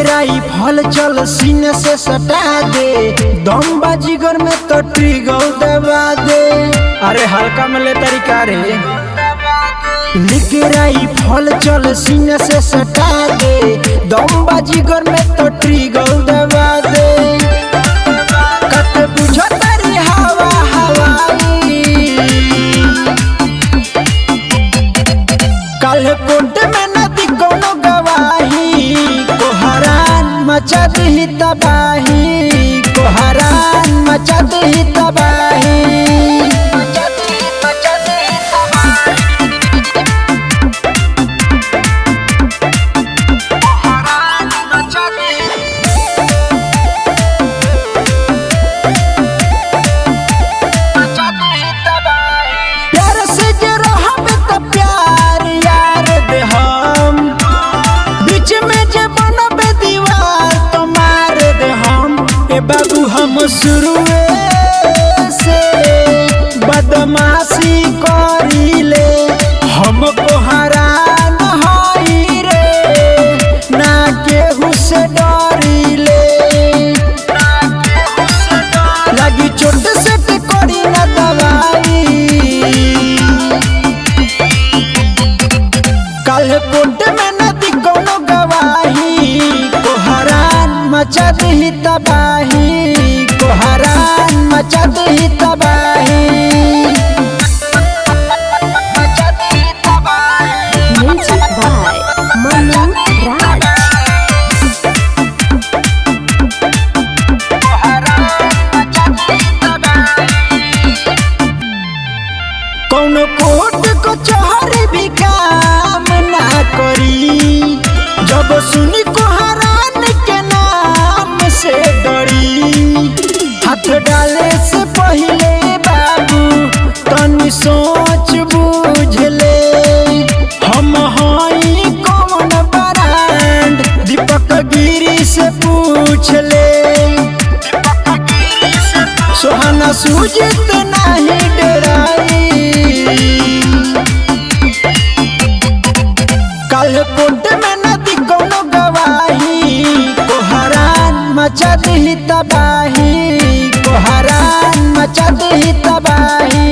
लेके राइफल चल सीने से सटा दे, दम बाजीगर में तो ट्रिगर दबा दे। अरे हल्का में ले तरीका रे, लेके राइफल चल सीने से सटा दे, दम बाजीगर में तो ट्रिगर दबा दे। कत बुझो तारी हवा हवाई, कल कोर्ट में नदी कोनो गवाही, कोहरान मचा दी तबाही, कोहरान मचा दी तबाही। बाबू हम शुरुए से बदमाशी करीले, हमको हरान हई रे, ना केहू से डरीले। लगी चोट से करी ना दवाई, कल कोर्ट में नदी कोनो गवाही, कोहरान मचा दी तबाही, कोहरान मचा दी तबाही। Music by Manu Raj। कौनो कोर्ट को चोहरी भी काम ना करी, जब सुनी कोहरान के नाम से डरी। हाथ डाले से पहले बाबू तनी सोच बूझ ले, हम हई कौन ब्रांड, दीपक गिरी से पूछ ले। सोहाना सूझत नहीं डराई, कल कोर्ट में नदी कोनो गवाही, कोहरान मचा दी तबाही, कोहरान मचा दी तबाही।